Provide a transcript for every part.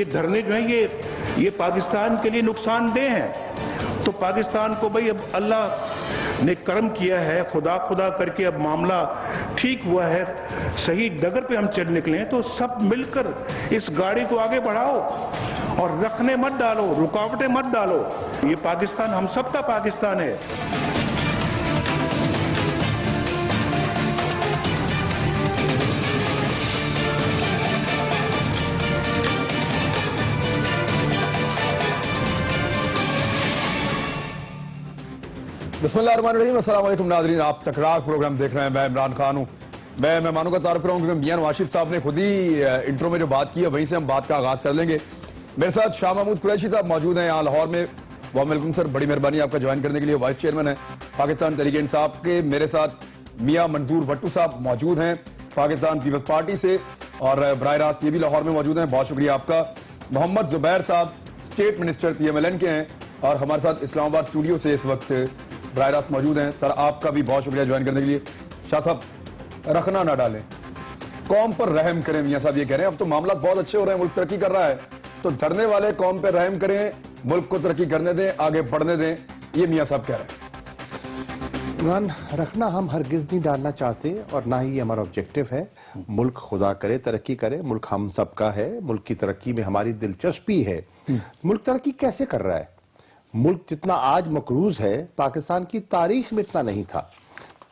یہ دھرنے جو ہیں یہ پاکستان کے لیے نقصان دہ ہیں. تو پاکستان کو بھائی اب اللہ نے کرم کیا ہے, خدا کر کے اب معاملہ ٹھیک ہوا ہے, صحیح ڈگر پہ ہم چل نکلے ہیں, تو سب مل کر اس گاڑی کو آگے بڑھاؤ اور رکھنے مت ڈالو, رکاوٹیں مت ڈالو. یہ پاکستان ہم سب کا پاکستان ہے. بسم اللہ الرحمن الرحیم. السلام علیکم ناظرین, آپ تکرار پروگرام دیکھ رہے ہیں. میں عمران خان ہوں. میں مہمانوں کا تعارف کراؤں کیونکہ میاں نواز شریف صاحب نے خود ہی انٹرو میں جو بات کی ہے وہیں سے ہم بات کا آغاز کر لیں گے. میرے ساتھ شاہ محمود قریشی صاحب موجود ہیں یہاں لاہور میں. وعلیکم السلام سر, بڑی مہربانی آپ کا جوائن کرنے کے لیے. وائس چیئرمین ہیں پاکستان تحریک انصاف کے. میرے ساتھ میاں منظور بھٹو صاحب موجود ہیں پاکستان پیپلز پارٹی سے, اور براہ راست یہ بھی لاہور میں موجود ہیں. بہت شکریہ آپ کا. محمد زبیر صاحب اسٹیٹ منسٹر PMLN کے ہیں اور ہمارے ساتھ اسلام آباد اسٹوڈیو سے اس وقت براہ راست موجود ہیں. سر آپ کا بھی بہت شکریہ جوائن کرنے کے لیے. شاہ صاحب, رکھنا نہ ڈالیں, قوم پر رحم کریں. میاں صاحب یہ کہہ رہے ہیں اب تو معاملات بہت اچھے ہو رہے ہیں, ملک ترقی کر رہا ہے, تو دھرنے والے قوم پہ رحم کریں, ملک کو ترقی کرنے دیں, آگے بڑھنے دیں, یہ میاں صاحب کہہ رہے ہیں. عمران, رکھنا ہم ہرگز نہیں ڈالنا چاہتے اور نہ ہی یہ ہمارا آبجیکٹو ہے. ملک خدا کرے ترقی کرے, ملک ہم سب کا ہے, ملک کی ترقی میں ہماری دلچسپی ہے. ملک ترقی کیسے کر رہا ہے؟ ملک جتنا آج مقروض ہے پاکستان کی تاریخ میں اتنا نہیں تھا.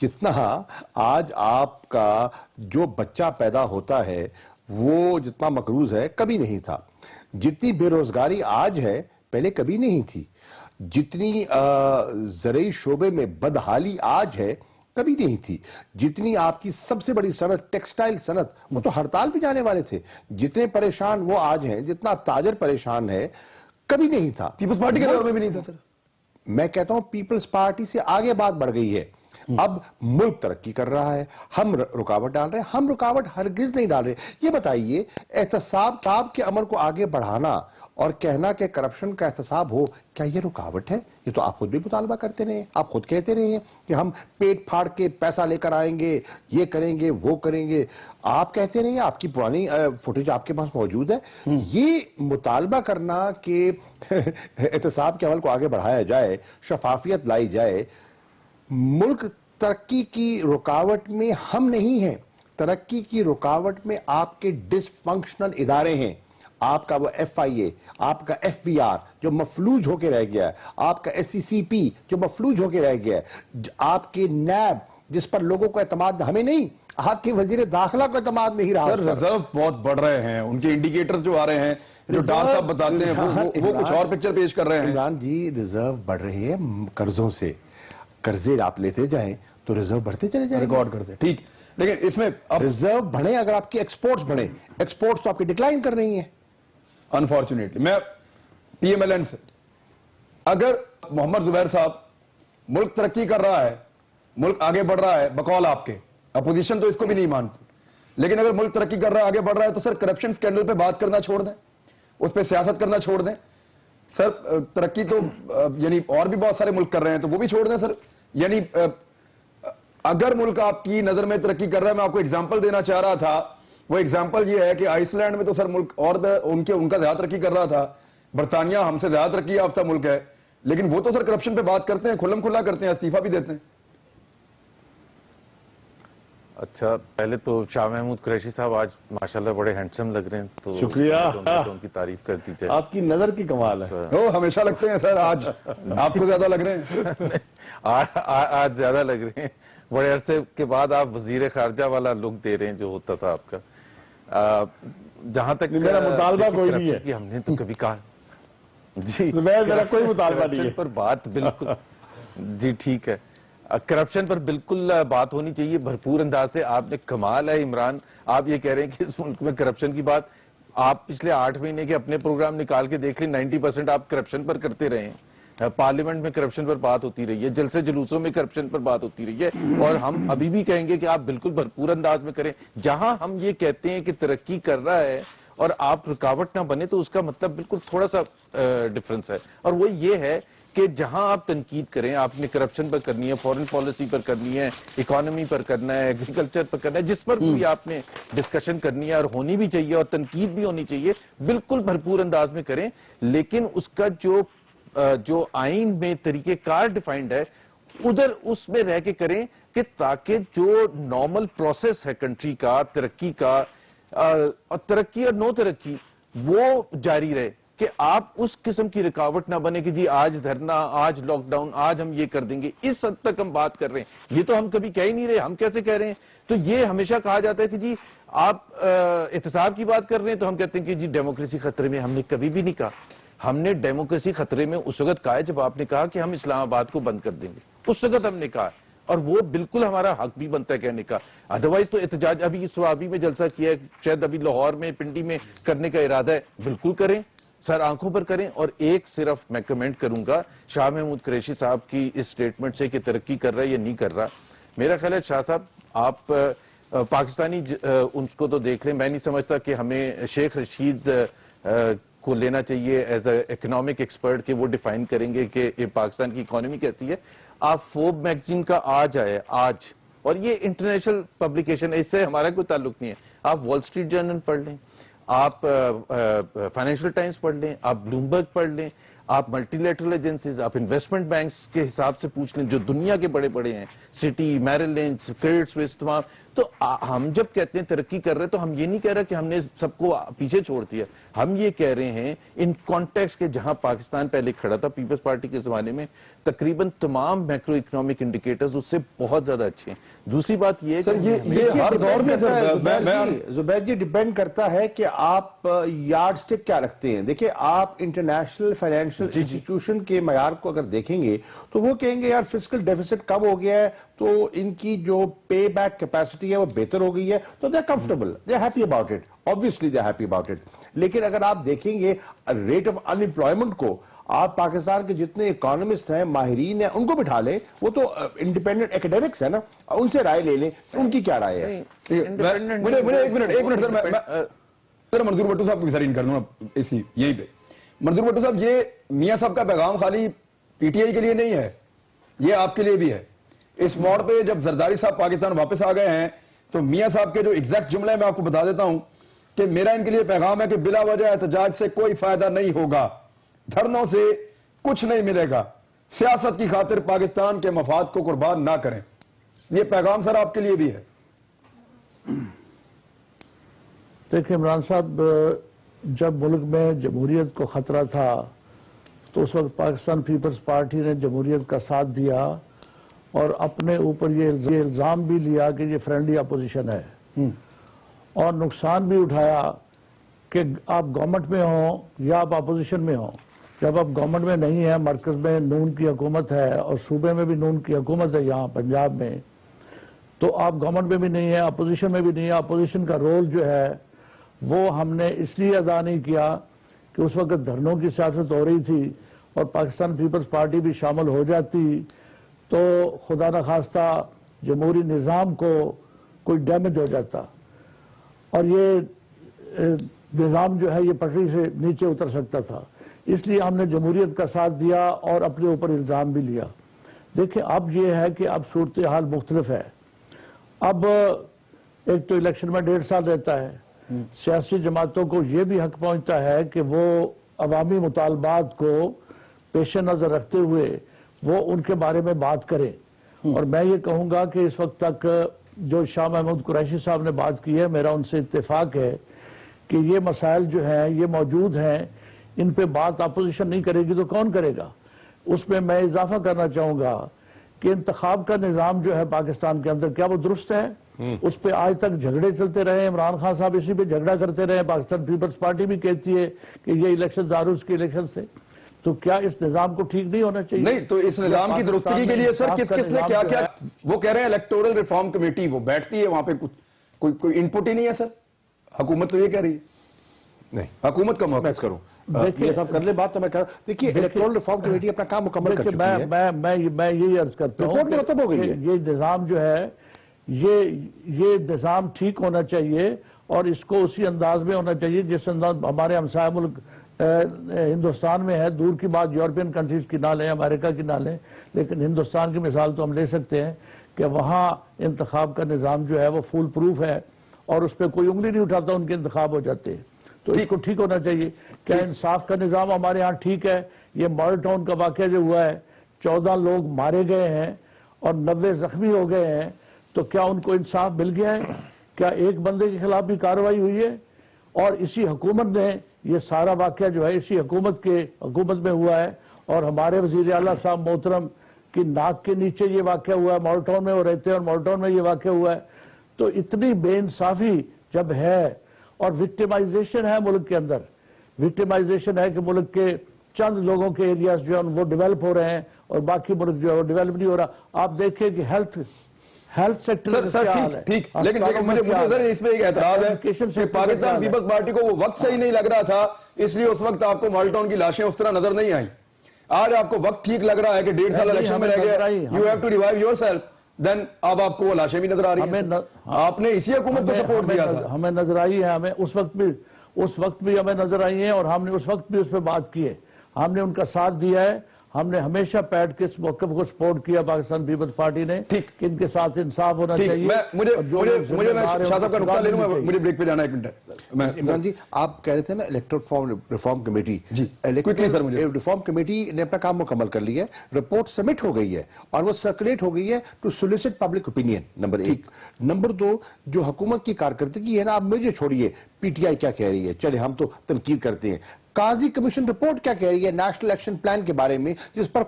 جتنا آج آپ کا جو بچہ پیدا ہوتا ہے وہ جتنا مقروض ہے کبھی نہیں تھا. جتنی بے روزگاری آج ہے پہلے کبھی نہیں تھی. جتنی زرعی شعبے میں بدحالی آج ہے کبھی نہیں تھی. جتنی آپ کی سب سے بڑی صنعت ٹیکسٹائل صنعت, وہ تو ہڑتال پہ جانے والے تھے, جتنے پریشان وہ آج ہیں, جتنا تاجر پریشان ہے کبھی نہیں تھا. پیپلز پارٹی کے دور میں بھی نہیں تھا سر. میں کہتا ہوں پیپلز پارٹی سے آگے بات بڑھ گئی ہے. اب ملک ترقی کر رہا ہے, ہم رکاوٹ ڈال رہے ہیں. ہم رکاوٹ ہرگز نہیں ڈال رہے. یہ بتائیے, احتساب کے عمل کو آگے بڑھانا اور کہنا کہ کرپشن کا احتساب ہو, کیا یہ رکاوٹ ہے؟ یہ تو آپ خود بھی مطالبہ کرتے رہے ہیں, آپ خود کہتے رہے ہیں کہ ہم پیٹ پھاڑ کے پیسہ لے کر آئیں گے, یہ کریں گے, وہ کریں گے. آپ کہتے رہے ہیں, آپ کی پرانی فوٹیج آپ کے پاس موجود ہے. یہ مطالبہ کرنا کہ احتساب کے عمل کو آگے بڑھایا جائے, شفافیت لائی جائے. ملک ترقی کی رکاوٹ میں ہم نہیں ہیں. ترقی کی رکاوٹ میں آپ کے ڈس فنکشنل ادارے ہیں. آپ کا وہ FIA, آپ کا FBR جو مفلوج ہو کے رہ گیا ہے, آپ کا SCCP جو مفلوج ہو کے رہ گیا ہے, آپ کے NAB جس پر لوگوں کو اعتماد, ہمیں نہیں, آپ کے وزیر داخلہ کو اعتماد نہیں رہا. سر ریزرو بہت بڑھ رہے ہیں, ان کے انڈیکیٹرز جو آ رہے ہیں, جو ڈار صاحب بتاتے ہیں وہ کچھ اور پکچر پیش کر رہے ہیں. عمران جی, ریزرو بڑھ رہے ہیں قرضوں سے. قرضے آپ لیتے جائیں تو ریزرو بڑھتے چلے جائیں, ریکارڈ کرتے. ٹھیک, لیکن اس میں ریزرو بڑھیں اگر آپ کی ایکسپورٹس بڑھیں. ایکسپورٹس تو آپ کی ڈکلائن کر رہی ہیں. انفارچونیٹلی میں PMLN سے, اگر محمد زبیر صاحب ملک ترقی کر رہا ہے, ملک آگے بڑھ رہا ہے, بقول آپ کے اپوزیشن تو اس کو بھی نہیں مانتی, لیکن اگر ملک ترقی کر رہا ہے, آگے بڑھ رہا ہے, تو سر کرپشن سکینڈل پہ بات کرنا چھوڑ دیں, اس پہ سیاست کرنا چھوڑ دیں. سر ترقی تو یعنی اور بھی بہت سارے ملک کر رہے ہیں, تو وہ بھی چھوڑ دیں سر. یعنی اگر ملک آپ کی نظر میں ترقی کر رہا ہے, میں آپ کو ایگزامپل دینا چاہ رہا تھا. وہ ایگزامپل یہ ہے کہ آئس لینڈ میں تو سر ملک اور ان کا زیادہ ترقی کر رہا تھا. برطانیہ ہم سے زیادہ ترقی یافتہ ملک ہے, لیکن وہ تو سر کرپشن پہ بات کرتے ہیں, کھلم کھلا کرتے ہیں, استعفیٰ بھی دیتے ہیں. اچھا, پہلے تو شاہ محمود قریشی صاحب آج ماشاءاللہ بڑے ہینڈسم لگ رہے ہیں, تو شکریہ, ان کی تعریف کرتی جائے. آپ کی نظر کی کمال ہے. وہ ہمیشہ لگتے ہیں سر, آج آپ کو زیادہ لگ رہے ہیں. آج زیادہ لگ رہے ہیں. بڑے عرصے کے بعد آپ وزیر خارجہ والا لک دے رہے ہیں جو ہوتا تھا آپ کا. جہاں تک میرا مطالبہ کوئی نہیں ہے, ہم نے تو کبھی کہا جی میرا کوئی مطالبہ نہیں ہے. پر بات بالکل جی ٹھیک ہے, کرپشن پر بالکل بات ہونی چاہیے بھرپور انداز سے. آپ نے کمال ہے عمران, آپ یہ کہہ رہے ہیں کہ اس ملک میں کرپشن کی بات, آپ پچھلے 8 مہینے کے اپنے پروگرام نکال کے دیکھ لیں, 90% آپ کرپشن پر کرتے رہے ہیں. پارلیمنٹ میں کرپشن پر بات ہوتی رہی ہے, جلسے جلوسوں میں کرپشن پر بات ہوتی رہی ہے, اور ہم ابھی بھی کہیں گے کہ آپ بالکل بھرپور انداز میں کریں. جہاں ہم یہ کہتے ہیں کہ ترقی کر رہا ہے اور آپ رکاوٹ نہ بنے, تو اس کا مطلب بالکل تھوڑا سا ڈفرنس ہے, اور وہ یہ ہے کہ جہاں آپ تنقید کریں، آپ نے کرپشن پر کرنی ہے، فورن پالیسی پر کرنی ہے، اکانومی پر کرنا ہے، ایگریکلچر پر کرنا ہے، جس پر بھی آپ نے ڈسکشن کرنی ہے اور ہونی بھی چاہیے اور تنقید بھی ہونی چاہیے، بالکل بھرپور انداز میں کریں، لیکن اس کا جو آئین میں طریقہ کار ڈیفائنڈ ہے ادھر اس میں رہ کے کریں، کہ تاکہ جو نارمل پروسیس ہے کنٹری کا ترقی کا، اور ترقی اور نو ترقی، وہ جاری رہے، کہ آپ اس قسم کی رکاوٹ نہ بنے کہ جی آج دھرنا، آج لاک ڈاؤن، آج ہم یہ کر دیں گے۔ اس حد تک ہم بات کر رہے ہیں، یہ تو ہم کبھی کہہ ہی نہیں رہے، ہم کیسے کہہ رہے ہیں؟ تو یہ ہمیشہ کہا جاتا ہے کہ جی آپ احتساب کی بات کر رہے ہیں تو ہم کہتے ہیں کہ جی ڈیموکریسی خطرے میں۔ ہم نے کبھی بھی نہیں کہا، ہم نے ڈیموکریسی خطرے میں اس وقت کہا ہے جب آپ نے کہا کہ ہم اسلام آباد کو بند کر دیں گے، اس وقت ہم نے کہا، اور وہ بالکل ہمارا حق بھی بنتا ہے کہنے کا۔ ادروائز تو احتجاج ابھی سوابی میں جلسہ کیا ہے، شاید ابھی لاہور میں، پنڈی میں کرنے کا ارادہ ہے، بالکل کریں، سر آنکھوں پر کریں۔ اور ایک صرف میں کمنٹ کروں گا شاہ محمود قریشی صاحب کی اس سٹیٹمنٹ سے کہ ترقی کر رہا ہے یا نہیں کر رہا، میرا خیال ہے شاہ صاحب آپ پاکستانی ان کو تو دیکھ لیں، میں نہیں سمجھتا کہ ہمیں شیخ رشید کو لینا چاہیے ایز اے اکنامک ایکسپرٹ کہ وہ ڈیفائن کریں گے کہ پاکستان کی اکانومی کیسی ہے۔ آپ فورب میگزین کا آج آئے آج، اور یہ انٹرنیشنل پبلیکیشن ہے، اس سے ہمارا کوئی تعلق نہیں ہے، آپ وال اسٹریٹ جرنل پڑھ لیں، آپ فائنینشیل ٹائمز پڑھ لیں، آپ بلومبرگ پڑھ لیں، آپ ملٹی لیٹرل ایجنسیز، آپ انویسٹمنٹ بینکس کے حساب سے پوچھ لیں جو دنیا کے بڑے بڑے ہیں، city, Meeral lunch, credit Swiss, تمام۔ تو ہم جب کہتے ہیں ترقی کر رہے تو ہم یہ نہیں کہہ رہے کہ ہم نے سب کو پیچھے چھوڑ دیا، ہم یہ کہہ رہے ہیں ان کانٹیکسٹ کے جہاں پاکستان پہلے کھڑا تھا پیپلز پارٹی کے زمانے میں، تقریباً تمام میکرو اکنامک انڈیکیٹرز اس سے بہت زیادہ اچھے ہیں۔ دوسری بات یہ سر یہ ہر دور میں زبید جی ڈیپینڈ کرتا ہے کہ آپ یارڈ سٹک کیا رکھتے ہیں۔ دیکھیں آپ انٹرنیشنل فائنینشیل انسٹیٹیوشن کے معیار کو اگر دیکھیں گے تو وہ کہیں گے یار فسکل ڈیفیسٹ کم ہو گیا ہے تو ان کی جو پے بیک کیپیسٹی ہے وہ بہتر ہو گئی ہے، تو they comfortable, they happy about it, obviously they happy about it. لیکن اگر آپ دیکھیں گے ریٹ آف ان امپلائمنٹ کو، آپ پاکستان کے جتنے اکانومسٹ ہیں، ماہرین ہیں، ان کو بٹھا لیں، وہ تو انڈیپینڈنٹ اکیڈیمکس ہیں نا، ان سے رائے لے لیں ان کی کیا رائے ہے۔ ایک منٹ سر منظور بھٹو صاحب کو سر کر دوں اسی یہی پہ۔ منظور بھٹو صاحب، یہ میاں صاحب کا پیغام خالی پی ٹی آئی کے لیے نہیں ہے، یہ آپ کے لیے بھی ہے۔ اس موڑ پہ جب زرداری صاحب پاکستان واپس آ گئے ہیں تو میاں صاحب کے جو ایگزیکٹ جملے میں آپ کو بتا دیتا ہوں کہ میرا ان کے لیے پیغام ہے کہ بلا وجہ احتجاج سے کوئی فائدہ نہیں ہوگا، دھرنوں سے کچھ نہیں ملے گا، سیاست کی خاطر پاکستان کے مفاد کو قربان نہ کریں۔ یہ پیغام سر آپ کے لیے بھی ہے۔ دیکھیں عمران صاحب، جب ملک میں جمہوریت کو خطرہ تھا تو اس وقت پاکستان پیپلز پارٹی نے جمہوریت کا ساتھ دیا اور اپنے اوپر یہ الزام بھی لیا کہ یہ فرینڈلی اپوزیشن ہے، اور نقصان بھی اٹھایا کہ آپ گورنمنٹ میں ہوں یا آپ اپوزیشن میں ہوں۔ جب آپ گورنمنٹ میں نہیں ہیں، مرکز میں نون کی حکومت ہے اور صوبے میں بھی نون کی حکومت ہے یہاں پنجاب میں، تو آپ گورنمنٹ میں بھی نہیں ہیں، اپوزیشن میں بھی نہیں ہے۔ اپوزیشن کا رول جو ہے وہ ہم نے اس لیے ادا نہیں کیا کہ اس وقت دھرنوں کی سیاست ہو رہی تھی اور پاکستان پیپلز پارٹی بھی شامل ہو جاتی تو خدا نخواستہ جمہوری نظام کو کوئی ڈیمیج ہو جاتا اور یہ نظام جو ہے یہ پٹری سے نیچے اتر سکتا تھا۔ اس لیے ہم نے جمہوریت کا ساتھ دیا اور اپنے اوپر الزام بھی لیا۔ دیکھیں اب یہ ہے کہ اب صورتحال مختلف ہے۔ اب ایک تو الیکشن میں 1.5 سال رہتا ہے، سیاسی جماعتوں کو یہ بھی حق پہنچتا ہے کہ وہ عوامی مطالبات کو پیش نظر رکھتے ہوئے وہ ان کے بارے میں بات کریں۔ اور میں یہ کہوں گا کہ اس وقت تک جو شاہ محمود قریشی صاحب نے بات کی ہے، میرا ان سے اتفاق ہے کہ یہ مسائل جو ہیں یہ موجود ہیں، ان پہ بات اپوزیشن نہیں کرے گی تو کون کرے گا؟ اس میں میں اضافہ کرنا چاہوں گا کہ انتخاب کا نظام جو ہے پاکستان کے اندر کیا وہ درست ہے؟ اس پہ آج تک جھگڑے چلتے رہے، عمران خان صاحب اسی پہ جھگڑا کرتے رہے، پاکستان پیپلز پارٹی بھی کہتی ہے کہ یہ الیکشن زاروس کے الیکشن سے، تو کیا اس نظام کو ٹھیک نہیں ہونا چاہیے؟ نہیں تو اس نظام کی درستگی کے لیے سر کس کس نے کیا کیا؟ وہ کہہ رہے ہیں الیکٹورل ریفارم کمیٹی وہ بیٹھتی ہے وہاں پہ، کوئی انپٹ ہی نہیں ہے سر، حکومت تو یہ کہہ رہی ہے نہیں، حکومت کا موقع کروں یہ سب کر لے بات تو میں کہا دیکھیے الیکٹورل ریفارم کمیٹی اپنا کام مکمل کر چکی ہے۔ میں یہی عرض کرتا ہوں رپورٹ مرتب ہو گئی ہے۔ یہ نظام جو ہے یہ نظام ٹھیک ہونا چاہیے اور اس کو اسی انداز میں ہونا چاہیے جس انداز ہمارے ہمسایہ ملک ہندوستان میں ہے، دور کی بات یورپین کنٹریز کی نہ لیں، امریکہ کی نہ لیں، لیکن ہندوستان کی مثال تو ہم لے سکتے ہیں کہ وہاں انتخاب کا نظام جو ہے وہ فول پروف ہے اور اس پہ کوئی انگلی نہیں اٹھاتا، ان کے انتخاب ہو جاتے ہیں. تو اس کو ٹھیک ہونا چاہیے. کیا انصاف کا نظام ہمارے ہاں ٹھیک ہے؟ یہ ماڈل ٹاؤن کا واقعہ جو ہوا ہے، 14 لوگ مارے گئے ہیں اور 90 زخمی ہو گئے ہیں، تو کیا ان کو انصاف مل گیا ہے؟ کیا ایک بندے کے خلاف بھی کارروائی ہوئی ہے؟ اور اسی حکومت نے یہ سارا واقعہ جو ہے اسی حکومت میں ہوا ہے، اور ہمارے وزیر اعلیٰ صاحب محترم کی ناک کے نیچے یہ واقعہ ہوا ہے. ماڈل ٹاؤن میں وہ رہتے ہیں اور ماڈل ٹاؤن میں یہ واقعہ ہوا ہے. تو اتنی بے انصافی جب ہے اور وکٹمائزیشن ہے ملک کے اندر، وکٹمائزیشن ہے کہ ملک کے چند لوگوں کے ایریاز جو ہیں وہ ڈیولپ ہو رہے ہیں اور باقی ملک جو ہے وہ ڈیولپ نہیں ہو رہا. آپ دیکھیں کہ ہیلتھ سیکٹر سر ٹھیک، لیکن مجھے سر اس میں ایک اعتراض ہے کہ پاکستان پیپلز پارٹی کو وہ وقت صحیح نہیں لگ رہا تھا، اس لیے اس وقت آپ کو ماڈل ٹاؤن کی لاشیں اس طرح نظر نہیں آئیں. آج آپ کو وقت ٹھیک لگ رہا ہے کہ 1.5 سال الیکشن میں رہ گیا، you have to revive yourself, then اب آپ کو وہ لاشیں بھی نظر آ رہی ہیں. آپ نے اسی حکومت کو سپورٹ دیا تھا. ہمیں نظر آئی ہے، ہمیں اس وقت بھی ہمیں نظر آئی ہیں اور ہم نے اس وقت بھی اس پہ بات کی ہے. ہم نے ان کا ساتھ دیا ہے. ہم نے ہمیشہ بیٹھ کے اس موقف کو سپورٹ کیا پاکستان پیپلز پارٹی نے کہ ان کے ساتھ انصاف ہونا چاہیے. مجھے شاہ صاحب کا نقطہ لے لوں، مجھے بریک پہ جانا ہے. ایک منٹ عمران جی، آپ کہہ رہے تھے نا electoral reform committee, reform committee نے اپنا کام مکمل کر لیا ہے، رپورٹ سبمٹ ہو گئی ہے اور وہ سرکولیٹ ہو گئی ہے to solicit public opinion. Number 1. Number 2، جو حکومت کی کارکردگی ہے نا، آپ مجھے چھوڑیے پی ٹی آئی کیا کہہ رہی ہے، چلے ہم تو تنقید کرتے ہیں. قاضی کمیشن رپورٹ کیا کہہ رہی ہے نیشنل ایکشن پلان کے بارے میں، جس پر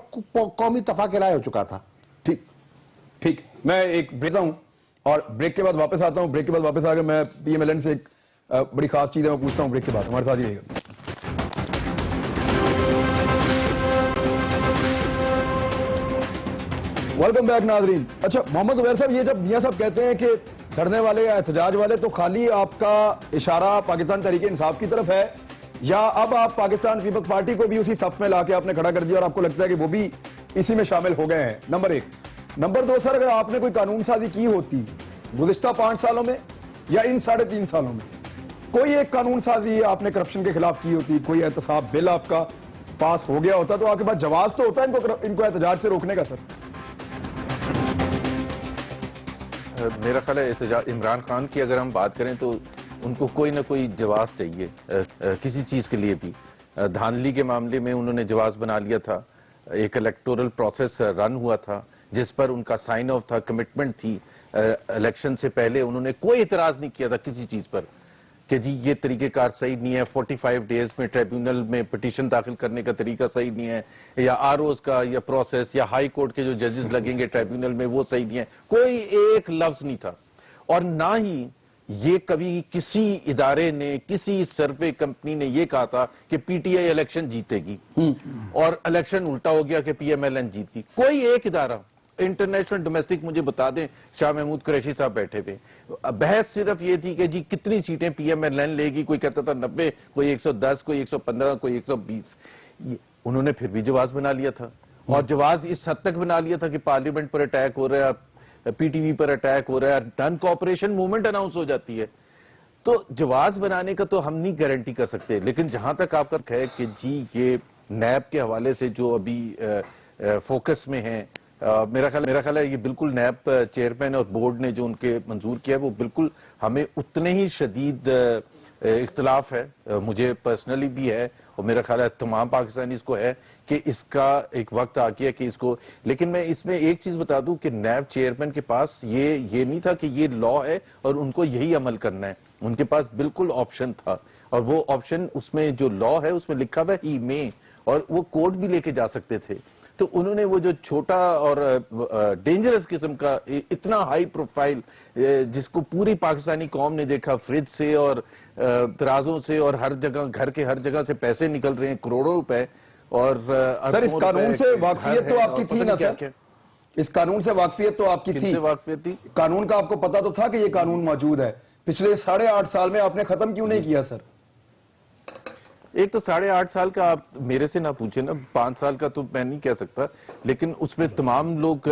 قومی اتفاق رائے ہو چکا تھا. ٹھیک، میں ایک بریک ہوں اور بریک کے بعد واپس آتا ہوں. بریک کے بعد واپس آ کر میں پی ایم ایل این سے ایک بڑی خاص چیز ہے میں پوچھتا ہوں. بریک کے بعد ہمارے ساتھ ہی رہے گا. ویلکم بیک ناظرین. اچھا محمد زبیر صاحب، یہ جب میاں صاحب کہتے ہیں کہ دھرنے والے یا احتجاج والے، تو خالی آپ کا اشارہ پاکستان تحریک انصاف کی طرف ہے یا اب آپ پاکستان پیپلز پارٹی کو بھی اسی صف میں لا کے آپ نے کھڑا کر دیا اور آپ کو لگتا ہے کہ وہ بھی اسی میں شامل ہو گئے ہیں؟ نمبر 1. نمبر 2 سر، اگر آپ نے کوئی قانون سازی کی ہوتی گزشتہ 5 سالوں میں یا ان 3.5 سالوں میں، کوئی ایک قانون سازی آپ نے کرپشن کے خلاف کی ہوتی، کوئی احتساب بل آپ کا پاس ہو گیا ہوتا، تو آپ کے پاس جواز تو ہوتا ہے ان کو احتجاج سے روکنے کا. سر میرا خیال ہے عمران خان کی اگر ہم بات کریں تو ان کو کوئی نہ کوئی جواز چاہیے کسی چیز کے لیے بھی. دھاندلی کے معاملے میں انہوں نے جواز بنا لیا تھا. ایک الیکٹورل پروسیس رن ہوا تھا جس پر ان کا سائن آف تھا، کمٹمنٹ تھی. الیکشن سے پہلے انہوں نے کوئی اعتراض نہیں کیا تھا کسی چیز پر کہ جی یہ طریقہ کار صحیح نہیں ہے، 45 ڈیز میں ٹریبیونل میں پٹیشن داخل کرنے کا طریقہ صحیح نہیں ہے، یا آر اوز کا یا پروسیس یا ہائی کورٹ کے جو ججز لگیں گے ٹریبیونل میں وہ صحیح نہیں ہے. کوئی ایک لفظ نہیں تھا. اور نہ ہی یہ کبھی کسی ادارے نے، کسی سروے کمپنی نے یہ کہا تھا کہ پی ٹی آئی الیکشن جیتے گی اور الیکشن الٹا ہو گیا کہ پی ایم ایل این جیت گئی. کوئی ایک ادارہ انٹرنیشنل ڈومیسٹک مجھے بتا دیں. شاہ محمود قریشی صاحب بیٹھے ہوئے، بحث صرف یہ تھی کہ جی کتنی سیٹیں پی ایم ایل این لے گی. کوئی کہتا تھا 90، کوئی 110، کوئی 115، کوئی 120. انہوں نے پھر بھی جواز بنا لیا تھا. اور جواز اس حد تک بنا لیا تھا کہ پارلیمنٹ پر اٹیک ہو رہا ہے، پی ٹی وی پر اٹیک ہو رہا ہے، نان کوآپریشن موومنٹ اناؤنس ہو جاتی ہے. تو جواز بنانے کا تو ہم نہیں گارنٹی کر سکتے. لیکن جہاں تک آپ کا ہے کہ جی یہ نیب کے حوالے سے جو ابھی فوکس میں ہیں، میرا خیال ہے یہ بالکل نیب چیئرمین اور بورڈ نے جو ان کے منظور کیا ہے وہ بالکل ہمیں اتنے ہی شدید اختلاف ہے. مجھے پرسنلی بھی ہے اور میرا خیال ہے تمام پاکستانیز کو ہے کہ اس کا ایک وقت آ گیا کہ اس کو. لیکن میں اس میں ایک چیز بتا دوں کہ نیب چیئرمین کے پاس یہ نہیں تھا کہ یہ لا ہے اور ان کو یہی عمل کرنا ہے. ان کے پاس بالکل آپشن تھا اور وہ آپشن اس میں جو لا ہے اس میں لکھا ہوا ہی میں، اور وہ کوڈ بھی لے کے جا سکتے تھے. تو انہوں نے وہ جو چھوٹا اور ڈینجرس قسم کا اتنا ہائی پروفائل جس کو پوری پاکستانی قوم نے دیکھا، فریج سے اور ترازوں سے اور ہر جگہ گھر کے ہر جگہ سے پیسے نکل رہے ہیں کروڑوں روپے. اور سر اس قانون سے واقفیت تو آپ کی تھی نا سر؟ اس قانون سے واقفیت تو آپ کی تھی؟ واقفیت تھی. قانون کا آپ کو پتا تو تھا کہ یہ قانون موجود ہے. پچھلے 8.5 سال میں آپ نے ختم کیوں نہیں کیا سر؟ ایک تو 8.5 سال کا آپ میرے سے نہ پوچھیں نا, 5 سال کا تو میں نہیں کہہ سکتا, لیکن اس میں تمام لوگ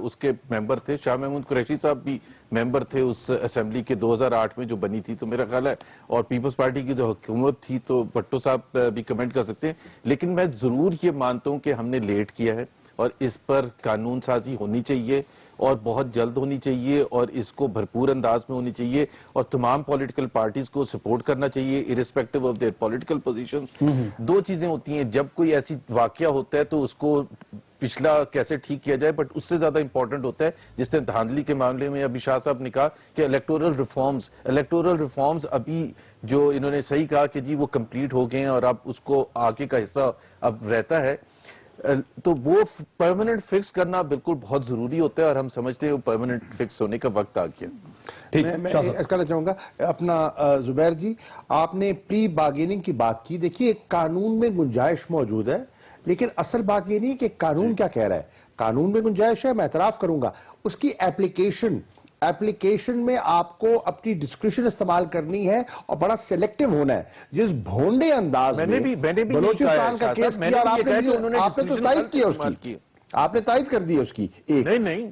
اس کے ممبر تھے. شاہ محمود قریشی صاحب بھی ممبر تھے اس اسمبلی کے 2008 میں جو بنی تھی, تو میرا خیال ہے, اور پیپلز پارٹی کی جو حکومت تھی تو بھٹو صاحب بھی کمنٹ کر سکتے ہیں. لیکن میں ضرور یہ مانتا ہوں کہ ہم نے لیٹ کیا ہے اور اس پر قانون سازی ہونی چاہیے اور بہت جلد ہونی چاہیے اور اس کو بھرپور انداز میں ہونی چاہیے اور تمام پولیٹیکل پارٹیز کو سپورٹ کرنا چاہیے irrespective of their political positions. دو چیزیں ہوتی ہیں, جب کوئی ایسی واقعہ ہوتا ہے تو اس کو پچھلا کیسے ٹھیک کیا جائے, بٹ اس سے زیادہ امپورٹنٹ ہوتا ہے جس نے دھاندلی کے معاملے میں ابھی شاہ صاحب نے کہا کہ الیکٹورل ریفارمز ابھی جو انہوں نے صحیح کہا کہ جی وہ کمپلیٹ ہو گئے ہیں اور اب اس کو آگے کا حصہ اب رہتا ہے, تو وہ پرماننٹ فکس کرنا بالکل بہت ضروری ہوتا ہے اور ہم سمجھتے ہیں وہ پرماننٹ فکس ہونے کا وقت آ گیا. میں کہنا چاہوں گا اپنا زبیر جی, آپ نے پری بارگیننگ کی بات کی. دیکھیے قانون میں گنجائش موجود ہے, لیکن اصل بات یہ نہیں کہ قانون کیا کہہ رہا ہے. قانون میں گنجائش ہے, میں اعتراف کروں گا. اس کی ایپلیکیشن میں آپ کو اپنی ڈسکریشن استعمال کرنی ہے اور بڑا سیلیکٹیو ہونا ہے. جس بھونڈے انداز میں بلوچستان کا کیس کیا, اور آپ نے تو تائید کیا اس کی, آپ نے تائید کر دی اس کی. نہیں,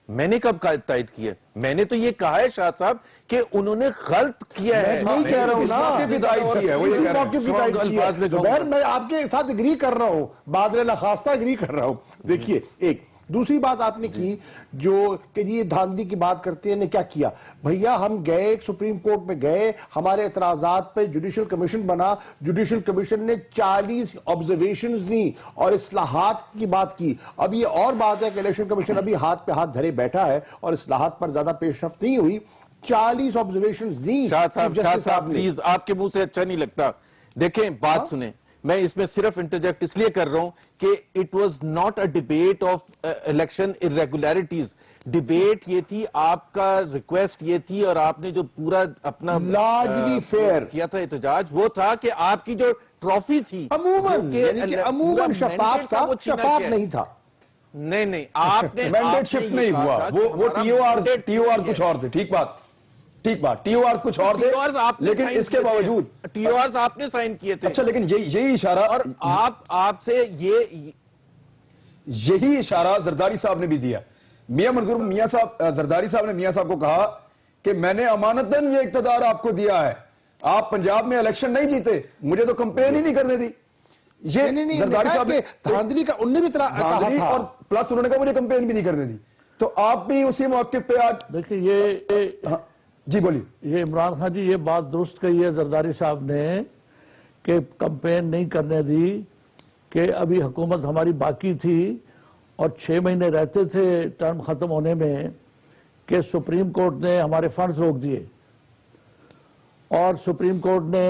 میں نے کب تائید کیا؟ میں نے تو یہ کہا ہے شاہ صاحب کہ انہوں نے غلط کیا ہے. میں نہیں کہہ رہا ہوں نا, میں آپ کے ساتھ اگری کر رہا ہوں, بادل نخواستہ اگری کر رہا ہوں. دیکھیے ایک دوسری بات آپ نے کی جو کہ یہ دھاندلی کی بات کرتے ہیں, نے کیا کیا بھیا. ہم گئے سپریم کورٹ میں گئے, ہمارے اعتراضات پہ جوڈیشل کمیشن بنا, جوڈیشل کمیشن نے 40 آبزرویشنز دی اور اصلاحات کی بات کی. اب یہ اور بات ہے کہ الیکشن کمیشن ابھی ہاتھ پہ ہاتھ دھرے بیٹھا ہے اور اصلاحات پر زیادہ پیش رفت نہیں ہوئی. 40 آبزرویشنز دی. شاہ صاحب پلیز, آپ کے منہ سے اچھا نہیں لگتا. دیکھیں بات سنیں, میں اس میں صرف انٹرجیکٹ اس لیے کر رہا ہوں کہ it was not a debate of election irregularities. Debate یہ تھی, آپ کا ریکویسٹ یہ تھی اور آپ نے جو پورا اپنا لارجلی فیئر کیا تھا احتجاج, وہ تھا کہ آپ کی جو ٹرافی تھی عموماً شفاف تھا, شفاف نہیں تھا. نہیں, آپ نے مینڈیٹ شفٹ نہیں ہوا, وہ ٹی او آر کچھ اور تھے. ٹھیک بات, ٹی او آرز کچھ اور تھے, لیکن اس کے باوجود ٹی او آرز آپ نے سائن کیے تھے. اچھا, لیکن یہی اشارہ, اور آپ سے یہی اشارہ زرداری صاحب نے بھی دیا. میاں منظور میاں صاحب, زرداری صاحب نے میاں صاحب کو کہا کہ میں نے امانتاً یہ اقتدار آپ کو دیا ہے, آپ پنجاب میں الیکشن نہیں جیتے, مجھے تو کمپین ہی نہیں کرنے دی. یہ زرداری صاحب نے دھاندلی کا انہوں نے بھی کہا تھا, اور پلس انہوں نے کہا مجھے کمپین بھی نہیں کرنے دی. تو آپ بھی اسی موقف پہ آج دیکھیں یہ جی بولیے. یہ عمران خان جی, یہ بات درست کہی ہے زرداری صاحب نے کہ کمپین نہیں کرنے دی, کہ ابھی حکومت ہماری باقی تھی اور 6 مہینے رہتے تھے ٹرم ختم ہونے میں کہ سپریم کورٹ نے ہمارے فنڈز روک دیے اور سپریم کورٹ نے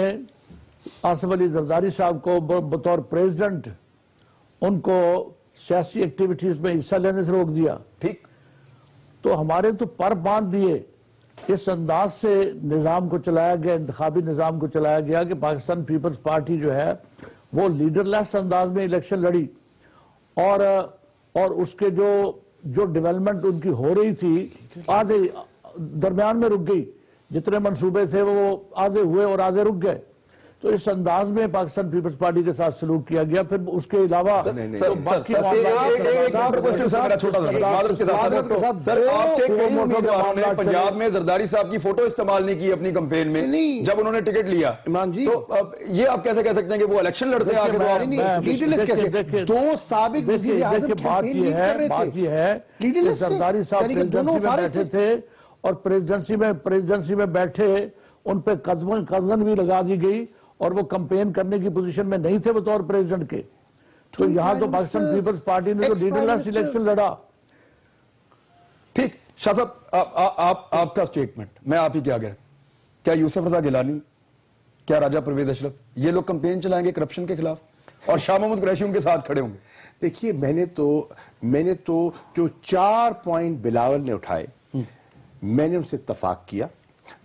آصف علی زرداری صاحب کو بطور پریزیڈنٹ ان کو سیاسی ایکٹیویٹیز میں حصہ لینے سے روک دیا. ٹھیک, تو ہمارے تو پر باندھ دیے. اس انداز سے نظام کو چلایا گیا, انتخابی نظام کو چلایا گیا کہ پاکستان پیپلز پارٹی جو ہے وہ لیڈر لیس انداز میں الیکشن لڑی اور اس کے جو ڈیولپمنٹ ان کی ہو رہی تھی آدھے درمیان میں رک گئی. جتنے منصوبے تھے وہ آدھے ہوئے اور آدھے رک گئے. تو اس انداز میں پاکستان پیپلز پارٹی کے ساتھ سلوک کیا گیا. پھر اس کے علاوہ پنجاب میں زرداری صاحب کی فوٹو استعمال نہیں کی اپنی کمپین میں جب انہوں نے ٹکٹ لیا. تو یہ آپ کیسے کہہ سکتے ہیں کہ وہ الیکشن لڑتے ہیں؟ دو سابق وزیر اعظم بات یہ ہے کہ زرداری صاحب پریزیڈنسی میں بیٹھے تھے اور پریزیڈنسی میں بیٹھے ان پہ قدغن بھی لگا دی گئی اور وہ کمپین کرنے کی پوزیشن میں نہیں تھے بطور پریزیڈنٹ کے. تو یہاں تو پاکستان پیپلز پارٹی نے جو لیڈرلیس الیکشن لڑا. ٹھیک, شاہ صاحب آپ کا سٹیٹمنٹ میں آپ ہی کیا گیا, کیا یوسف رضا گیلانی, کیا راجہ پرویز اشرف یہ لوگ کمپین چلائیں گے کرپشن کے خلاف اور شاہ محمود قریشی ان کے ساتھ کھڑے ہوں گے؟ دیکھیے میں نے تو جو 4 پوائنٹ بلاول نے اٹھائے میں نے ان سے اتفاق کیا.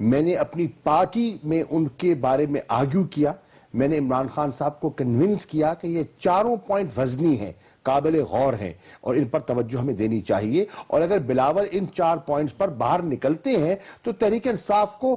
میں نے اپنی پارٹی میں ان کے بارے میں آرگیو کیا. میں نے عمران خان صاحب کو کنونس کیا کہ یہ 4 پوائنٹ وزنی ہیں, قابل غور ہیں اور ان پر توجہ ہمیں دینی چاہیے. اور اگر بلاول ان 4 پوائنٹس پر باہر نکلتے ہیں تو تحریک انصاف کو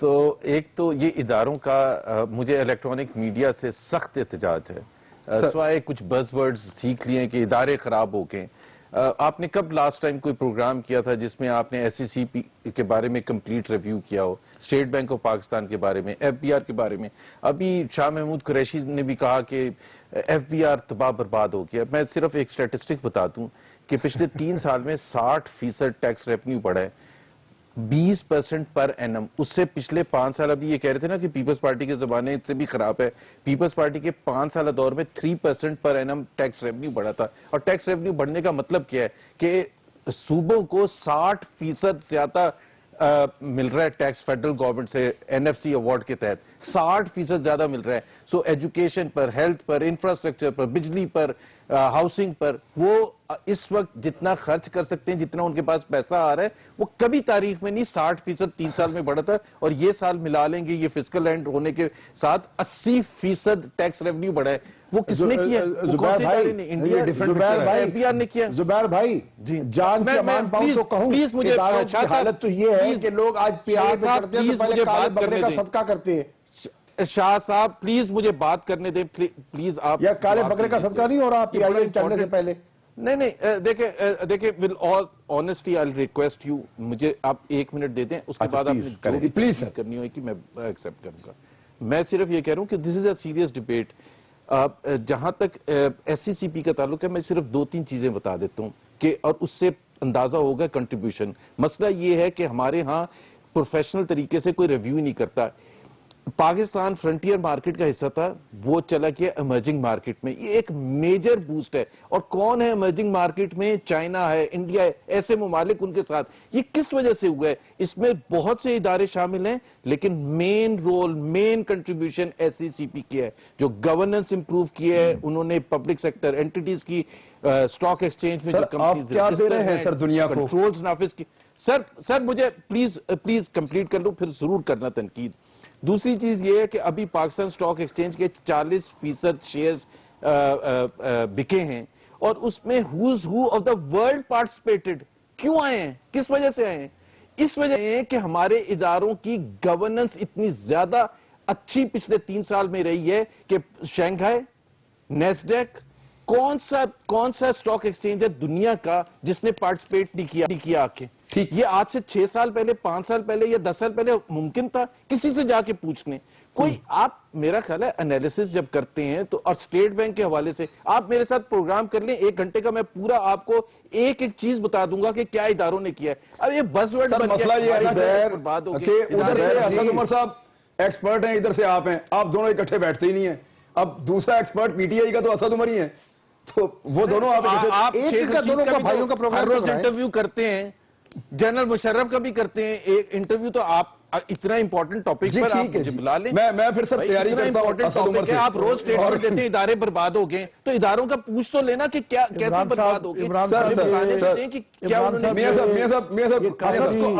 تو ایک تو یہ اداروں کا مجھے الیکٹرانک میڈیا سے سخت احتجاج ہے، سوائے کچھ بز ورڈز سیکھ لیے کہ ادارے خراب ہو گئے. آپ نے کب لاسٹ ٹائم کوئی پروگرام کیا تھا جس میں آپ نے ایس ای سی پی کے بارے میں کمپلیٹ ریویو کیا ہو، اسٹیٹ بینک آف پاکستان کے بارے میں، ایف بی آر کے بارے میں؟ ابھی شاہ محمود قریشی نے بھی کہا کہ ایف بی آر تباہ برباد ہو گیا. میں صرف ایک سٹیٹسٹک بتا دوں کہ پچھلے 3 سال میں 60% ٹیکس ریونیو بڑھا ہے، 20% پر اینم. اس سے پچھلے 5 سال، ابھی یہ کہہ رہے تھے نا کہ پیپلز پارٹی کے زمانے سے بھی خراب ہے، پیپلز پارٹی کے 5 سالہ دور میں 3% پر اینم ٹیکس ریونیو بڑھا تھا. اور ٹیکس ریونیو بڑھنے کا مطلب کیا ہے کہ صوبوں کو 60% زیادہ مل رہا ہے ٹیکس فیڈرل گورنمنٹ سے این ایف سی ایوارڈ کے تحت، 60% زیادہ مل رہا ہے. سو ایجوکیشن پر، ہیلتھ پر، انفراسٹرکچر پر، بجلی پر، ہاؤسنگ پر وہ اس وقت جتنا خرچ کر سکتے ہیں، جتنا ان کے پاس پیسہ آ رہا ہے، وہ کبھی تاریخ میں نہیں 60% 3 سال میں بڑھا تھا. اور یہ سال ملا لیں گے یہ فسکل اینڈ ہونے کے ساتھ 80% ٹیکس ریونیو بڑھا ہے. وہ کس نے کیا؟ زبیر بھائی، زبیر بھائی جان کی امان پاؤں تو کہوں، اداروں کی حالت تو یہ ہے کہ لوگ آج پیاز کرتے ہیں تو پہلے کالے بکرے کا صدقہ کرتے ہیں. شاہ صاحب پلیز مجھے بات کرنے دیں، پلیز. آپ یا کالے بکرے کا صدقہ نہیں ہو رہا پی آئی ایم چڑھنے سے پہلے؟ نہیں دیکھیں ول آل آنیسٹی آئی ریکویسٹ یو، مجھے آپ 1 منٹ دے دیں، اس کے بعد آپ نے پلیز کرنی ہوئی کہ میں ایکسپٹ کروں گا. میں صرف یہ کہہ رہا ہوں کہ دس از اے سیریس ڈیبیٹ. جہاں تک ایس سی سی پی کا تعلق ہے، میں صرف 2-3 چیزیں بتا دیتا ہوں کہ اور اس سے اندازہ ہوگا کنٹریبیوشن. مسئلہ یہ ہے کہ ہمارے ہاں پروفیشنل طریقے سے کوئی ریویو نہیں کرتا. پاکستان فرنٹیئر مارکیٹ کا حصہ تھا، وہ چلا گیا ایمرجنگ مارکیٹ میں. یہ ایک میجر بوسٹ ہے. اور کون ہے ایمرجنگ مارکیٹ میں؟ چائنا ہے، انڈیا ہے، ایسے ممالک ان کے ساتھ. یہ کس وجہ سے ہوا ہے؟ اس میں بہت سے ادارے شامل ہیں، لیکن مین رول، مین کنٹریبیوشن ایس سی سی پی کی ہے، جو گورننس امپروو کی ہے. انہوں نے پبلک سیکٹر اینٹیز کی، اسٹاک ایکسچینج میں جو کمپنیز کیا دے رہے ہیں سر دنیا کو؟ کنٹرولز نافذ کی. سر مجھے پلیز کمپلیٹ کر لوں، پھر ضرور کرنا تنقید. دوسری چیز یہ ہے کہ ابھی پاکستان اسٹاک ایکسچینج کے 40% شیئرز بکے ہیں، اور اس میں who's who of the world participated. کیوں آئے ہیں؟ کس وجہ سے آئے ہیں؟ اس وجہ سے کہ ہمارے اداروں کی گورننس اتنی زیادہ اچھی پچھلے 3 سال میں رہی ہے کہ شنگھائی، نیسڈیک، کون سا اسٹاک ایکسچینج ہے دنیا کا جس نے پارٹیسپیٹ نہیں کیا آکے؟ یہ آج سے 6 سال پہلے، 5 سال پہلے یا 10 سال پہلے ممکن تھا کسی سے جا کے پوچھ لیں. کوئی آپ میرا خیال ہے انالیسس جب کرتے ہیں تو، اور اسٹیٹ بینک کے حوالے سے آپ میرے ساتھ پروگرام کر لیں 1 گھنٹے کا، میں پورا آپ کو ایک چیز بتا دوں گا کہ کیا اداروں نے کیا ہے. اب یہ بز ورڈ سر مسئلہ یہ ہے کہ ادھر سے اسد عمر صاحب ایکسپرٹ ہیں، ادھر سے آپ ہیں، آپ دونوں اکٹھے بیٹھتے ہی نہیں ہیں. اب دوسرا ایکسپرٹ پی ٹی آئی کا تو اسد عمر ہی ہے، تو وہ دونوں آپ ایک کا دونوں کا بھائیوں کا پروگرام روز انٹرویو کرتے ہیں، جنرل مشرف کا بھی کرتے ہیں ایک انٹرویو. تو آپ اتنا امپورٹنٹ ٹاپک پر آپ مجھے بلا لیں. میں پھر سر تیاری کرتا ہوں اسد عمر سے. آپ روز اسٹیٹمنٹ دیتے ہیں ادارے برباد ہو گئے، تو اداروں کا پوچھ تو لینا کہ کیا کیسے برباد ہو گئے.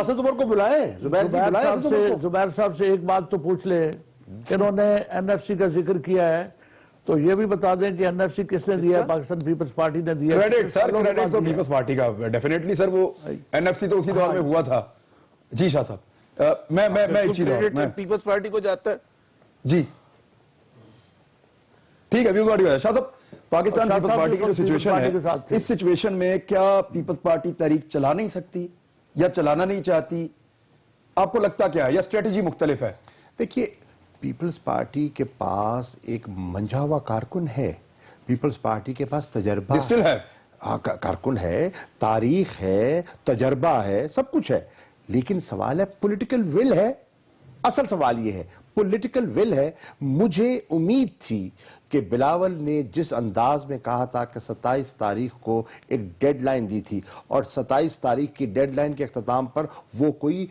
اسد عمر کو بلائیں، زبیر صاحب سے ایک بات تو پوچھ لیں. انہوں نے این ایف سی کا ذکر کیا ہے، تو یہ بھی بتا دیں کہ این ایف سی کس نے دیا ہے؟ پاکستان پیپلز پارٹی نے دیا. کریڈٹ سر، کریڈٹ تو پیپلز پارٹی کا ڈیفینیٹلی سر. وہ این ایف سی تو اسی دور میں ہوا تھا. جی شاہ صاحب، میں ایک چیز پیپلز پارٹی کو جاتا ہے. جی ٹھیک ہے، شاہ صاحب پاکستان پیپلز پارٹی کی جو سچویشن ہے، اس سچویشن میں کیا پیپلز پارٹی تحریک چلا نہیں سکتی یا چلانا نہیں چاہتی؟ آپ کو لگتا کیا ہے، یا اسٹریٹجی مختلف ہے؟ دیکھیے، پیپلز پارٹی کے پاس ایک منجھا ہوا کارکن ہے. پیپلز پارٹی کے پاس تجربہ ہے، کارکن ہے، تاریخ ہے، تجربہ ہے، سب کچھ ہے. لیکن سوال ہے پولیٹیکل ول ہے. اصل سوال یہ ہے پولیٹیکل ول ہے. مجھے امید تھی کہ بلاول نے جس انداز میں کہا تھا کہ 27 تاریخ کو ایک ڈیڈ لائن دی تھی، اور 27 تاریخ کی ڈیڈ لائن کے اختتام پر وہ کوئی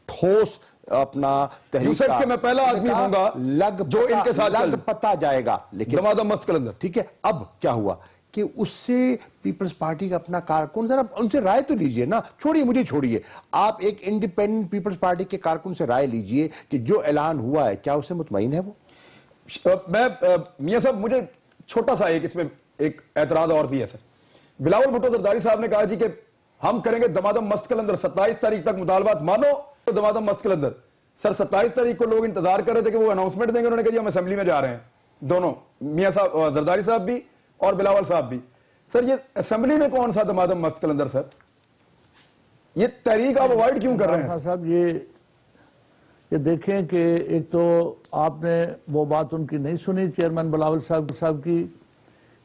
ٹھوس اپنا تحریک کا، کہ میں پہلا آدمی ہوں گا جو ان کے ساتھ لگ پتا جائے گا. لیکن دمادم مست کلندر، ٹھیک ہے، اب کیا ہوا کہ اس سے پیپلز پارٹی کا اپنا کارکن، ذرا ان سے رائے تو لیجئے نا. چھوڑیے، مجھے چھوڑیے، آپ ایک انڈیپینڈنٹ پیپلز پارٹی کے کارکن سے رائے لیجئے کہ جو اعلان ہوا ہے کیا اسے مطمئن ہے وہ؟ میں میاں صاحب، مجھے چھوٹا سا ایک اس میں ایک اعتراض اور بھی ہے سر. بلاول بھٹو زرداری صاحب نے کہا جی کہ ہم کریں گے دمادم مست کلندر، 27 تاریخ تک مطالبات مانو تو دمادم مست کلندر. سر 27 تاریخ کو لوگ انتظار کر رہے تھے کہ وہ اناؤنسمنٹ دیں گے, انہوں نے کہا جی ہم اسمبلی میں جا رہے ہیں, دونوں میاں صاحب زرداری صاحب بھی اور بلاول صاحب بھی. سر یہ اسمبلی میں کون سا دمادم مست کلندر سر, یہ تحریک آپ اوائڈ کیوں کر رہے ہیں صاحب؟ یہ دیکھیں کہ ایک تو آپ نے وہ بات ان کی نہیں سنی چیئرمین بلاول صاحب کی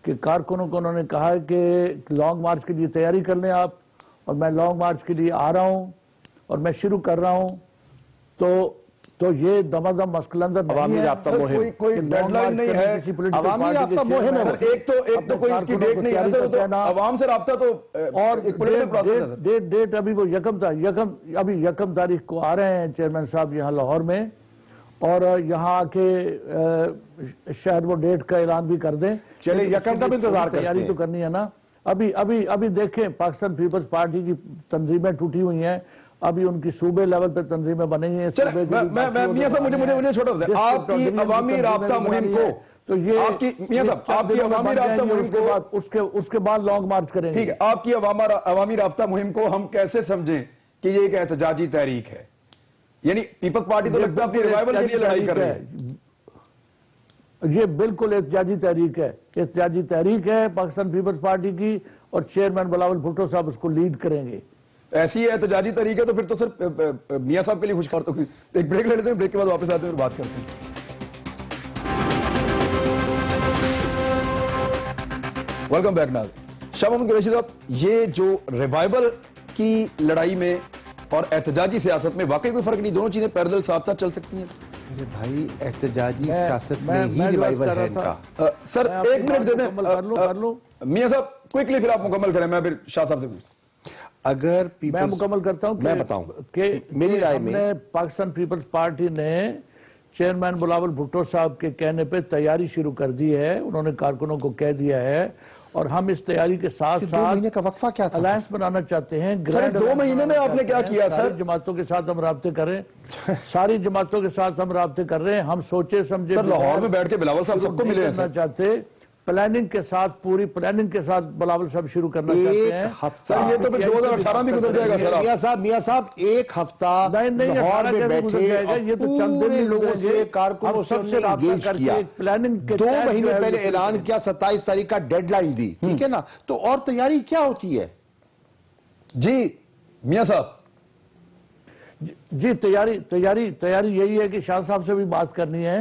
کہ کارکنوں کو انہوں نے کہا ہے کہ لانگ مارچ کے لیے تیاری کر لیں آپ, اور میں لانگ مارچ کے لیے آ رہا ہوں اور میں شروع کر رہا ہوں. تو یہ دمادم مسکلندر عوامی رابطہ مہم کوئی ڈیڈ لائن نہیں ہے, عوامی رابطہ مہم ہے. ایک تو کوئی اس کی ڈیٹ نہیں ہے سر, تو عوام سے رابطہ تو اور ایک پولیٹیکل پروسیس ہے سر. ڈیٹ ابھی وہ ابھی 1 تاریخ کو آ رہے ہیں چیئرمین صاحب یہاں لاہور میں, اور یہاں آ کے شاید وہ ڈیٹ کا اعلان بھی کر دیں. چلے 1 کا بھی انتظار کرتے ہیں, تیاری تو کرنی ہے نا. ابھی دیکھیں پاکستان پیپلز پارٹی کی تنظیمیں ٹوٹی ہوئی ہیں, ابھی ان کی صوبے لیول پہ تنظیمیں بنی ہیں. میاں صاحب مجھے چھوٹا بتائیں, آپ کی عوامی رابطہ مہم کو, تو یہ میاں صاحب آپ کی عوامی رابطہ مہم کو, اس کے بعد لانگ مارچ کریں گے. ٹھیک ہے, آپ کی عوامی رابطہ مہم کو ہم کیسے سمجھیں کہ یہ ایک احتجاجی تحریک ہے؟ یعنی پیپلز پارٹی تو لگتا ہے اپنی ریوائول کے لیے لڑائی کر رہی ہے. یہ بالکل احتجاجی تحریک ہے, احتجاجی تحریک ہے پاکستان پیپلز پارٹی کی, اور چیئرمین بلاول بھٹو صاحب اس کو لیڈ کریں گے. ایسی احتجاجی طریقے تو پھر تو سر میاں صاحب کے لیے خوشخبر. تو ایک بریک لے لیتے ہیں, بریک کے بعد واپس آتے ہیں اور بات کرتے ہیں. ویلکم بیک ناظرین. شاہ محمد قریشی صاحب, یہ جو ریوائول کی لڑائی میں اور احتجاجی سیاست میں واقعی کوئی فرق نہیں, دونوں چیزیں پیرلل ساتھ ساتھ چل سکتی ہیں؟ میرے بھائی احتجاجی سیاست میں ہی ریوائول ہے ان کا. سر ایک منٹ دے دیں میاں صاحب کوئکلی, پھر آپ مکمل کریں, میں پھر شاہ صاحب سے پوچھتا ہوں. اگر میں مکمل کرتا ہوں, میں بتاؤں کہ میری رائے میں پاکستان پیپلز پارٹی نے چیئرمین بلاول بھٹو صاحب کے کہنے پہ تیاری شروع کر دی ہے. انہوں نے کارکنوں کو کہہ دیا ہے, اور ہم اس تیاری کے ساتھ 2 مہینے کا وقفہ کیا تھا؟ الائنس بنانا چاہتے ہیں. سر اس 2 مہینے میں آپ نے کیا کیا؟ سر جماعتوں کے ساتھ ہم رابطے کریں, ساری جماعتوں کے ساتھ ہم رابطے کر رہے ہیں. ہم سوچے سمجھے سر لاہور میں بیٹھ کے بلاول صاحب سب کو ملے ہیں سر. چاہتے پلاننگ کے ساتھ, پوری پلاننگ کے ساتھ بلاول صاحب شروع کرنا چاہتے ہیں. سر یہ تو پھر 2018 بھی گزر جائے گا سر. میاں صاحب 1 ہفتہ لاہور میں بیٹھے, پورے لوگوں سے کارکنوں سے انگیج کیا, 2 مہینے پہلے اعلان کیا, 27 تاریخ کا ڈیڈ لائن دی, ٹھیک ہے نا. تو اور تیاری کیا ہوتی ہے؟ جی میاں صاحب. جی تیاری یہی ہے کہ شاہ صاحب سے بھی بات کرنی ہے.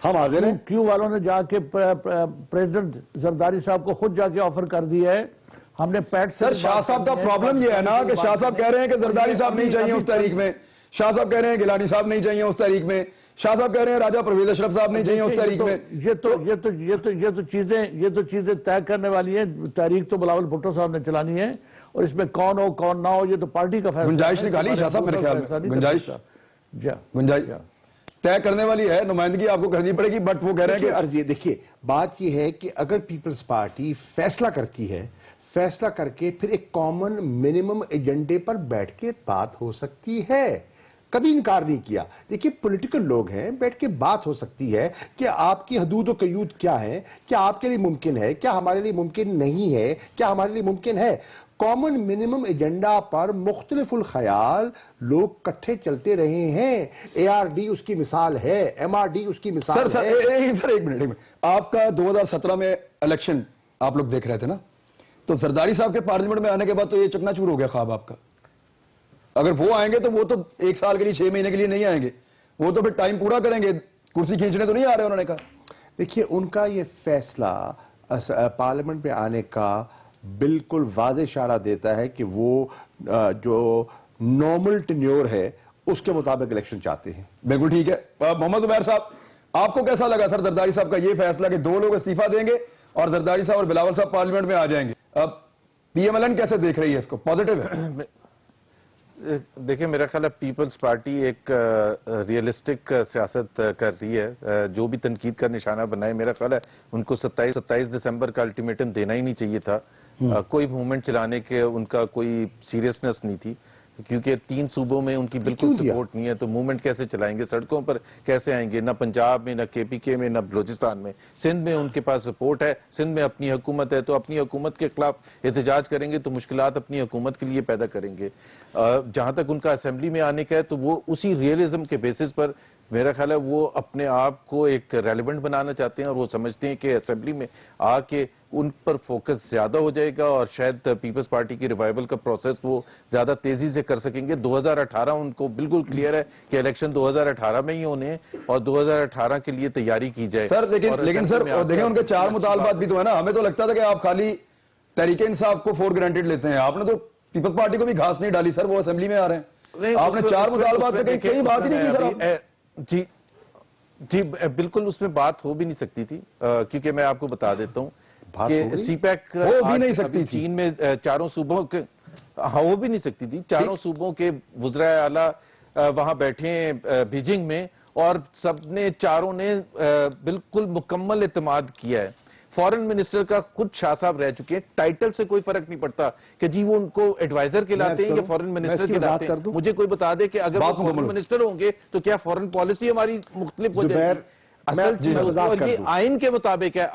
ہم حاضر ہیں. کیوں والوں نے جا کے پریزیڈنٹ زرداری صاحب کو خود جا کے آفر کر دیا ہے. ہم نے پیٹ سر شاہ صاحب کا پرابلم یہ ہے نا کہ شاہ صاحب کہہ رہے ہیں کہ زرداری صاحب نہیں چاہیے اس تاریخ میں, شاہ صاحب کہہ رہے ہیں گیلانی صاحب نہیں چاہیے اس تاریخ میں, شاہ صاحب کہہ رہے ہیں راجہ پرویز اشرف صاحب نہیں چاہیے اس تاریخ میں. یہ تو چیزیں طے کرنے والی ہیں. تاریخ تو بلاول بھٹو صاحب نے چلانی ہے, اور اس میں کون ہو کون نہ ہو یہ تو پارٹی کا فیصلہ. گنجائش نکالی شاہ صاحب میرے خیال میں, گنجائش طے کرنے والی ہے, نمائندگی آپ کو کرنی پڑے گی. بٹ وہ کہہ رہے ہیں کہ دیکھیے بات یہ ہے کہ اگر پیپلز پارٹی فیصلہ کرتی ہے, فیصلہ کر کے پھر ایک کامن منیمم ایجنڈے پر بیٹھ کے بات ہو سکتی ہے. کبھی انکار نہیں کیا. دیکھیے پولیٹیکل لوگ ہیں, بیٹھ کے بات ہو سکتی ہے کہ آپ کی حدود و قیود کیا ہیں, کیا آپ کے لیے ممکن ہے, کیا ہمارے لیے ممکن نہیں ہے, کیا ہمارے لیے ممکن ہے. کامن منیمم ایجنڈا پر مختلف الخیال لوگ کٹھے چلتے رہے ہیں. ARD اس کی مثال ہے, MRD اس کی مثال ہے. سر ایک منٹ, آپ کا 2017 میں الیکشن آپ لوگ دیکھ رہے تھے نا, تو زرداری صاحب کے پارلیمنٹ میں آنے کے بعد تو یہ چکنا چور ہو گیا خواب آپ کا. اگر وہ آئیں گے تو وہ تو 1 سال کے لیے 6 مہینے کے لیے نہیں آئیں گے, وہ تو پھر ٹائم پورا کریں گے, کرسی کھینچنے تو نہیں آ رہے انہوں نے کہا. دیکھیے ان کا یہ فیصلہ پارلیمنٹ میں آنے کا بالکل واضح اشارہ دیتا ہے کہ وہ جو نارمل ٹینیور ہے اس کے مطابق الیکشن چاہتے ہیں. بالکل ٹھیک ہے. محمد زبیر صاحب آپ کو کیسا لگا سر زرداری صاحب کا یہ فیصلہ کہ 2 لوگ استعفیٰ دیں گے اور زرداری صاحب اور بلاول صاحب پارلیمنٹ میں آ جائیں گے؟ اب PMLN کیسے دیکھ رہی ہے اس کو, پازیٹیو ہے؟ دیکھیں میرا خیال ہے پیپلز پارٹی ایک ریئلسٹک سیاست کر رہی ہے. جو بھی تنقید کا نشانہ بنائے, میرا خیال ہے ان کو 27 دسمبر کا الٹیمیٹم دینا ہی نہیں چاہیے تھا. کوئی موومنٹ چلانے کے ان کا کوئی سیریسنس نہیں تھی. کیونکہ 3 صوبوں میں ان کی بالکل کیوں دیا؟ سپورٹ نہیں ہے، تو موومنٹ کیسے چلائیں گے، سڑکوں پر کیسے آئیں گے؟ نہ پنجاب میں، نہ KPK میں، نہ بلوچستان میں. سندھ میں ان کے پاس سپورٹ ہے، سندھ میں اپنی حکومت ہے، تو اپنی حکومت کے خلاف احتجاج کریں گے تو مشکلات اپنی حکومت کے لیے پیدا کریں گے. جہاں تک ان کا اسمبلی میں آنے کا ہے تو وہ اسی ریئلزم کے بیسس پر میرا خیال ہے وہ اپنے آپ کو ایک ریلیونٹ بنانا چاہتے ہیں، اور وہ سمجھتے ہیں کہ اسمبلی میں آ کے ان پر فوکس زیادہ ہو جائے گا اور شاید پیپلز پارٹی کی ریوائیول کا پروسیس وہ زیادہ تیزی سے کر سکیں گے. 2018 ان کو بالکل کلیئر ہے کہ الیکشن 2018 میں ہی ہونے ہیں اور 2018 کے لیے تیاری کی جائے. سر لیکن سر دیکھیں ان کے 4 مطالبات بھی تو ہے نا. ہمیں تو لگتا تھا کہ آپ خالی تحریک انصاف کو فور گرانٹیڈ لیتے ہیں، آپ نے تو پیپلز پارٹی کو بھی گھاس نہیں ڈالی سر، وہ اسمبلی میں آ رہے ہیں. آپ نے 4 مطالبات پہ کہیں بات ہی نہیں کی سر. جی بالکل اس میں بات ہو بھی نہیں سکتی تھی، کیونکہ میں آپ کو بتا دیتا ہوں کہ سی پیک ہو بھی نہیں سکتی تھی. چین میں 4 صوبوں کے ہو بھی نہیں سکتی تھی. 4 صوبوں کے وزرائے اعلیٰ وہاں بیٹھے ہیں بیجنگ میں، اور سب نے 4 نے بالکل مکمل اعتماد کیا ہے. فورن منسٹر کا خود شاہ صاحب رہ چکے ہیں، ٹائٹل سے کوئی فرق نہیں پڑتا کہ جی وہ ان کو ایڈوائزر کہلاتے ہیں یا فورن منسٹر کہلاتے ہیں. مجھے کوئی بتا دے کہ اگر وہ فورن منسٹر ہوں گے تو کیا فورن پالیسی ہماری مختلف ہو جائے گی؟ اصل چیز اور یہ آئین کے مطابق ہے.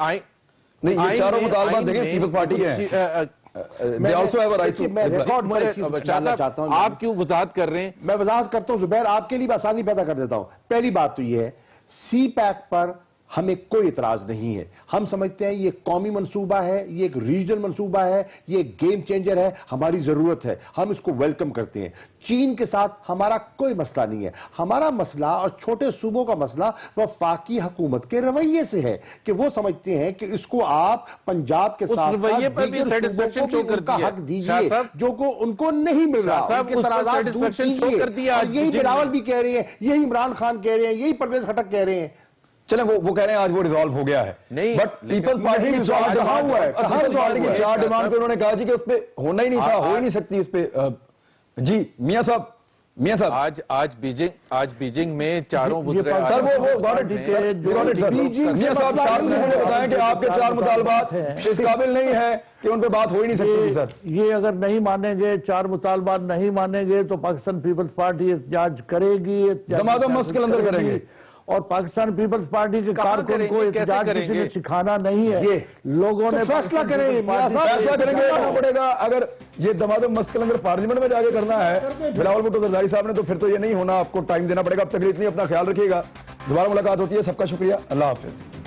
نہیں، یہ 4 مطالبات دیکھیں پیپلز پارٹی کے ہیں. They also have a right to- آپ کیوں وضاحت کر رہے ہیں؟ میں وضاحت کرتا ہوں زبیر، آپ کے لیے آسانی پیدا کر دیتا ہوں. پہلی بات تو یہ ہے سی پیک پر ہمیں کوئی اعتراض نہیں ہے. ہم سمجھتے ہیں یہ قومی منصوبہ ہے، یہ ایک ریجنل منصوبہ ہے، یہ ایک گیم چینجر ہے، ہماری ضرورت ہے، ہم اس کو ویلکم کرتے ہیں. چین کے ساتھ ہمارا کوئی مسئلہ نہیں ہے. ہمارا مسئلہ اور چھوٹے صوبوں کا مسئلہ وفاقی حکومت کے رویے سے ہے کہ وہ سمجھتے ہیں کہ اس کو آپ پنجاب کے ساتھ رویے پر بھی سیٹسفیکشن شو کر کا حق دیجیے جو کو ان کو نہیں مل رہا. ان کے تنازعات دور کیجیے. اور یہی بلاول بھی کہہ رہے ہیں، یہی عمران خان کہہ رہے ہیں، یہی پرویز خٹک کہہ رہے ہیں. چلیں وہ کہہ رہے ہیں آج وہ ریزالو ہو گیا ہے. نہیں، بٹ پیپلز پارٹی کی 4 ڈیمانڈ پہ انہوں نے کہا جی کہ اس پہ ہونا ہی نہیں تھا، ہو ہی نہیں سکتی اس پہ. جی میاں صاحب آج بیجنگ میں 4 وزرائے سر وہ میاں صاحب نے مجھے بتایا کہ آپ کے 4 مطالبات اس قابل نہیں ہے کہ ان پہ بات ہو ہی نہیں سکتی تھی. سر یہ اگر نہیں مانیں گے، 4 مطالبات نہیں مانیں گے تو پاکستان پیپلز پارٹی احتجاج کرے گی، دمادم مسجد کے اندر کریں گے. اور پاکستان پیپلز پارٹی کے کارکن کو احتجاج کسی نے سکھانا نہیں ہے. لوگوں نے فیصلہ کریں گے، فیصلہ کریں گے کرنا پڑے گا. اگر یہ دمادم مسجد کے اندر پارلیمنٹ میں جا کے کرنا ہے بلاول بھٹو زرداری صاحب نے، تو پھر تو یہ نہیں ہونا. آپ کو ٹائم دینا پڑے گا. اب تک اتنی اپنا خیال رکھیے گا. دوبارہ ملاقات ہوتی ہے. سب کا شکریہ. اللہ حافظ.